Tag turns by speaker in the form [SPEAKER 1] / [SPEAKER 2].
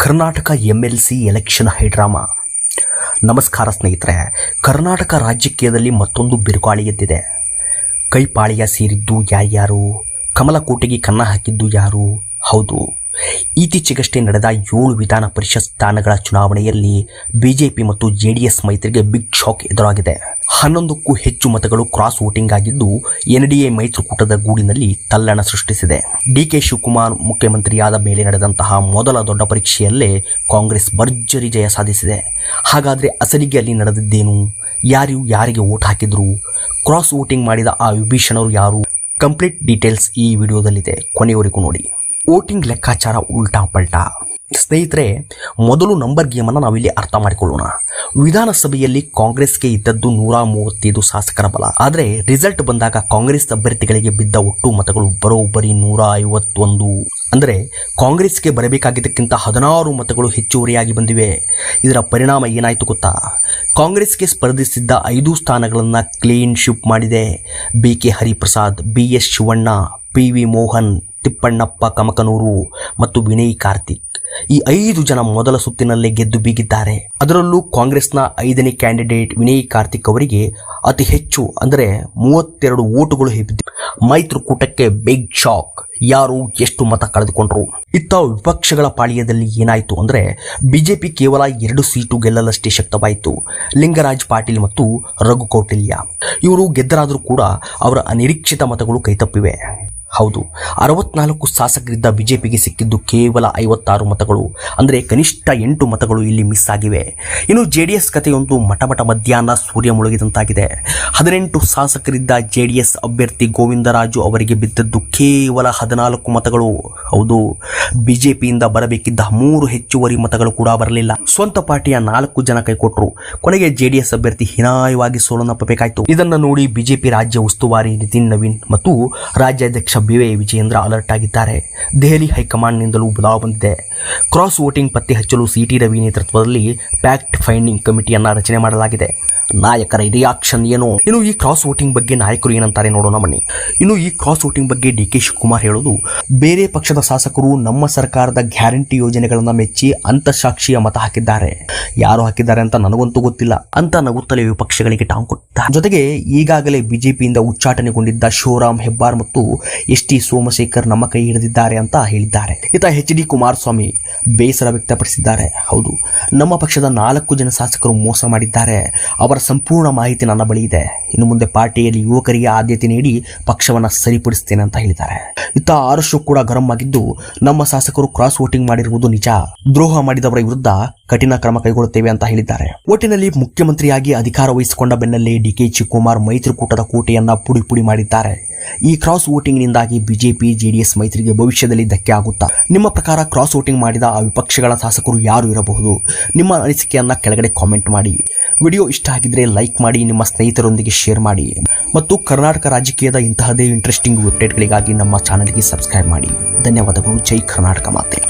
[SPEAKER 1] Karnataka MLC election high drama. ನಮಸ್ಕಾರ ಸ್ನೇಹಿತರೆ. ಕರ್ನಾಟಕ ರಾಜಕೀಯದಲ್ಲಿ ಮತ್ತೊಂದು ಬಿರುಗಾಳಿ ಎದ್ದಿದೆ. ಕೈಪಾಳಿಯ ಸೇರಿದ್ದು ಯಾರ್ಯಾರು? ಕಮಲಕೋಟೆಗೆ ಕನ್ನ ಹಾಕಿದ್ದು ಯಾರು? ಹೌದು, ಇತ್ತೀಚೆಗಷ್ಟೇ ನಡೆದ 7 ವಿಧಾನ ಪರಿಷತ್ ಸ್ಥಾನಗಳ ಚುನಾವಣೆಯಲ್ಲಿ ಬಿಜೆಪಿ ಮತ್ತು JDS ಮೈತ್ರಿಗೆ ಬಿಗ್ ಶಾಕ್ ಎದುರಾಗಿದೆ. 11ಕ್ಕೂ ಹೆಚ್ಚು ಮತಗಳು ಕ್ರಾಸ್ ವೋಟಿಂಗ್ ಆಗಿದ್ದು NDA ಮೈತ್ರಿಕೂಟದ ಗೂಡಿನಲ್ಲಿ ತಲ್ಲಣ ಸೃಷ್ಟಿಸಿದೆ. DK ಶಿವಕುಮಾರ್ ಮುಖ್ಯಮಂತ್ರಿಯಾದ ಮೇಲೆ ನಡೆದಂತಹ ಮೊದಲ ದೊಡ್ಡ ಪರೀಕ್ಷೆಯಲ್ಲೇ ಕಾಂಗ್ರೆಸ್ ಭರ್ಜರಿ ಜಯ ಸಾಧಿಸಿದೆ. ಹಾಗಾದರೆ ಅಸಲಿಗೆ ಅಲ್ಲಿ ನಡೆದಿದ್ದೇನು? ಯಾರು ಯಾರಿಗೆ ವೋಟ್ ಹಾಕಿದ್ರು? ಕ್ರಾಸ್ ವೋಟಿಂಗ್ ಮಾಡಿದ ಆ ವಿಭೀಷಣರು ಯಾರು? ಕಂಪ್ಲೀಟ್ ಡೀಟೇಲ್ಸ್ ಈ ವಿಡಿಯೋದಲ್ಲಿದೆ, ಕೊನೆಯವರೆಗೂ ನೋಡಿ. ವೋಟಿಂಗ್ ಲೆಕ್ಕಾಚಾರ ಉಲ್ಟಾ ಪಲ್ಟಾ. ಸ್ನೇಹಿತರೆ, ಮೊದಲು ನಂಬರ್ ಗೇಮನ್ನು ನಾವಿಲ್ಲಿ ಅರ್ಥ ಮಾಡಿಕೊಳ್ಳೋಣ. ವಿಧಾನಸಭೆಯಲ್ಲಿ ಕಾಂಗ್ರೆಸ್ಗೆ ಇದ್ದದ್ದು 135 ಶಾಸಕರ ಬಲ. ಆದರೆ ರಿಸಲ್ಟ್ ಬಂದಾಗ ಕಾಂಗ್ರೆಸ್ ಅಭ್ಯರ್ಥಿಗಳಿಗೆ ಬಿದ್ದ ಒಟ್ಟು ಮತಗಳು ಬರೋಬ್ಬರಿ 151. ಅಂದರೆ ಕಾಂಗ್ರೆಸ್ಗೆ ಬರಬೇಕಾಗಿದ್ದಕ್ಕಿಂತ 16 ಮತಗಳು ಹೆಚ್ಚುವರಿಯಾಗಿ ಬಂದಿವೆ. ಇದರ ಪರಿಣಾಮ ಏನಾಯಿತು ಗೊತ್ತಾ? ಕಾಂಗ್ರೆಸ್ಗೆ ಸ್ಪರ್ಧಿಸಿದ್ದ 5 ಸ್ಥಾನಗಳನ್ನು ಕ್ಲೀನ್ ಶಿಪ್ ಮಾಡಿದೆ. BK Hariprasad, BS Shivanna, PV Mohan, Thippannappa Kamakanur ಮತ್ತು ವಿನಯ್ ಕಾರ್ತಿಕ್, ಈ 5 ಜನ ಮೊದಲ ಸುತ್ತಿನಲ್ಲೇ ಗೆದ್ದು ಬೀಗಿದ್ದಾರೆ. ಅದರಲ್ಲೂ ಕಾಂಗ್ರೆಸ್ನ 5ನೇ ಕ್ಯಾಂಡಿಡೇಟ್ ವಿನಯ್ ಕಾರ್ತಿಕ್ ಅವರಿಗೆ ಅತಿ ಹೆಚ್ಚು ಅಂದರೆ 32 ವೋಟುಗಳು ಬಿದ್ದಿವೆ. ಮೈತ್ರಿಕೂಟಕ್ಕೆ ಬಿಗ್ ಶಾಕ್. ಯಾರು ಎಷ್ಟು ಮತ ಕಳೆದುಕೊಂಡ್ರು? ಇತ್ತ ವಿಪಕ್ಷಗಳ ಪಾಳ್ಯದಲ್ಲಿ ಏನಾಯಿತು ಅಂದರೆ ಬಿಜೆಪಿ ಕೇವಲ 2 ಸೀಟು ಗೆಲ್ಲಲಷ್ಟೇ ಶಕ್ತವಾಯಿತು. ಲಿಂಗರಾಜ್ ಪಾಟೀಲ್ ಮತ್ತು ರಘು ಕೌಟಿಲ್ಯ ಇವರು ಗೆದ್ದರಾದರೂ ಕೂಡ ಅವರ ಅನಿರೀಕ್ಷಿತ ಮತಗಳು ಕೈತಪ್ಪಿವೆ. ಹೌದು, 64 ಶಾಸಕರಿದ್ದ ಬಿಜೆಪಿಗೆ ಸಿಕ್ಕಿದ್ದು ಕೇವಲ 56 ಮತಗಳು. ಅಂದರೆ ಕನಿಷ್ಠ 8 ಮತಗಳು ಇಲ್ಲಿ ಮಿಸ್ ಆಗಿವೆ. ಇನ್ನು JDS ಕಥೆಯೊಂದು ಮಠಮಠ ಮಧ್ಯಾಹ್ನ ಸೂರ್ಯ ಮುಳುಗಿದಂತಾಗಿದೆ. 18 ಶಾಸಕರಿದ್ದ JDS ಅಭ್ಯರ್ಥಿ ಗೋವಿಂದರಾಜು ಅವರಿಗೆ ಬಿದ್ದದ್ದು ಕೇವಲ 14 ಮತಗಳು. ಹೌದು, ಬಿಜೆಪಿಯಿಂದ ಬರಬೇಕಿದ್ದ 3 ಹೆಚ್ಚುವರಿ ಮತಗಳು ಕೂಡ ಬರಲಿಲ್ಲ. ಸ್ವಂತ ಪಾರ್ಟಿಯ 4 ಜನ ಕೈಕೊಟ್ಟರು. ಕೊನೆಗೆ JDS ಅಭ್ಯರ್ಥಿ ಹೀನಾಯವಾಗಿ ಸೋಲನ್ನಪ್ಪಬೇಕಾಯಿತು. ಇದನ್ನು ನೋಡಿ ಬಿಜೆಪಿ ರಾಜ್ಯ ಉಸ್ತುವಾರಿ ನಿತಿನ್ ನವೀನ್ ಮತ್ತು ರಾಜ್ಯಾಧ್ಯಕ್ಷ BY ವಿಜಯೇಂದ್ರ ಅಲರ್ಟ್ ಆಗಿದ್ದಾರೆ. ದೆಹಲಿ ಹೈಕಮಾಂಡ್ನಿಂದಲೂ ಬದಲಾವಣೆ ಬಂದಿದೆ. ಕ್ರಾಸ್ ವೋಟಿಂಗ್ ಪತ್ತೆ ಹಚ್ಚಲು CT ರವಿ ನೇತೃತ್ವದಲ್ಲಿ ಫ್ಯಾಕ್ಟ್ ಫೈಂಡಿಂಗ್ ಕಮಿಟಿಯನ್ನ ರಚನೆ ಮಾಡಲಾಗಿದೆ. ನಾಯಕರ ರಿಯಾಕ್ಷನ್ ಏನು? ಇನ್ನು ಈ ಕ್ರಾಸ್ ವೋಟಿಂಗ್ ಬಗ್ಗೆ ನಾಯಕರು ಏನಂತಾರೆ ನೋಡೋಣ ಬನ್ನಿ. ಇನ್ನು ಈ ಕ್ರಾಸ್ ವೋಟಿಂಗ್ ಬಗ್ಗೆ DK ಶಿವಕುಮಾರ್ ಹೇಳೋದು, ಬೇರೆ ಪಕ್ಷದ ಶಾಸಕರು ನಮ್ಮ ಸರ್ಕಾರದ ಗ್ಯಾರಂಟಿ ಯೋಜನೆಗಳನ್ನ ಮೆಚ್ಚಿ ಅಂತಃಸಾಕ್ಷಿಯ ಮತ ಹಾಕಿದ್ದಾರೆ. ಯಾರು ಹಾಕಿದ್ದಾರೆ ಅಂತ ನನಗಂತೂ ಗೊತ್ತಿಲ್ಲ ಅಂತ ನಗುತ್ತಲೇ ವಿಪಕ್ಷಗಳಿಗೆ ಟಾಂಗ್ ಕೊಟ್ಟಿದ್ದಾರೆ. ಜೊತೆಗೆ ಈಗಾಗಲೇ ಬಿಜೆಪಿಯಿಂದ ಉಚ್ಚಾಟನೆಗೊಂಡಿದ್ದ ಶಿವರಾಮ್ ಹೆಬ್ಬಾರ್ ಮತ್ತು ST ಸೋಮಶೇಖರ್ ನಮ್ಮ ಕೈ ಹಿಡಿದಿದ್ದಾರೆ ಅಂತ ಹೇಳಿದ್ದಾರೆ. ಇತ HD ಕುಮಾರಸ್ವಾಮಿ ಬೇಸರ ವ್ಯಕ್ತಪಡಿಸಿದ್ದಾರೆ. ಹೌದು, ನಮ್ಮ ಪಕ್ಷದ 4 ಜನ ಶಾಸಕರು ಮೋಸ ಮಾಡಿದ್ದಾರೆ. ಅವರ ಸಂಪೂರ್ಣ ಮಾಹಿತಿ ನನ್ನ ಬಳಿ ಇದೆ. ಇನ್ನು ಮುಂದೆ ಪಾರ್ಟಿಯಲ್ಲಿ ಯುವಕರಿಗೆ ಆದ್ಯತೆ ನೀಡಿ ಪಕ್ಷವನ್ನು ಸರಿಪಡಿಸ್ತೇನೆ ಅಂತ ಹೇಳಿದ್ದಾರೆ. ಇತ್ತ ಆರ್ ಕೂಡ ಗರಂ ಆಗಿದ್ದು, ನಮ್ಮ ಶಾಸಕರು ಕ್ರಾಸ್ ವೋಟಿಂಗ್ ಮಾಡಿರುವುದು ನಿಜ. ದ್ರೋಹ ಮಾಡಿದವರ ವಿರುದ್ಧ ಕಠಿಣ ಕ್ರಮ ಕೈಗೊಳ್ಳುತ್ತೇವೆ ಅಂತ ಹೇಳಿದ್ದಾರೆ. ಒಟ್ಟಿನಲ್ಲಿ ಮುಖ್ಯಮಂತ್ರಿಯಾಗಿ ಅಧಿಕಾರ ವಹಿಸಿಕೊಂಡ ಬೆನ್ನಲ್ಲೇ DK ಶಿವಕುಮಾರ್ ಮೈತ್ರಿಕೂಟದ ಕೋಟೆಯನ್ನ ಪುಡಿ ಪುಡಿ ಮಾಡಿದ್ದಾರೆ. ಈ ಕ್ರಾಸ್ ವೋಟಿಂಗ್ನಿಂದಾಗಿ ಬಿಜೆಪಿ JDS ಮೈತ್ರಿಗೆ ಭವಿಷ್ಯದಲ್ಲಿ ಧಕ್ಕೆ ಆಗುತ್ತಾ? ನಿಮ್ಮ ಪ್ರಕಾರ ಕ್ರಾಸ್ ವೋಟಿಂಗ್ ಮಾಡಿದ ಆ ವಿಪಕ್ಷಗಳ ಶಾಸಕರು ಯಾರು ಇರಬಹುದು? ನಿಮ್ಮ ಅನಿಸಿಕೆಯನ್ನ ಕೆಳಗಡೆ ಕಾಮೆಂಟ್ ಮಾಡಿ. ವಿಡಿಯೋ ಇಷ್ಟ ಆಗಿದ್ರೆ ಲೈಕ್ ಮಾಡಿ, ನಿಮ್ಮ ಸ್ನೇಹಿತರೊಂದಿಗೆ ಶೇರ್ ಮಾಡಿ ಮತ್ತು ಕರ್ನಾಟಕ ರಾಜಕೀಯದ ಇಂತಹದೇ ಇಂಟ್ರೆಸ್ಟಿಂಗ್ ಅಪ್ಡೇಟ್ಗಳಿಗಾಗಿ ನಮ್ಮ ಚಾನೆಲ್ಗೆ ಸಬ್ಸ್ಕ್ರೈಬ್ ಮಾಡಿ. ಧನ್ಯವಾದಗಳು. ಜೈ ಕರ್ನಾಟಕ ಮಾತೆ.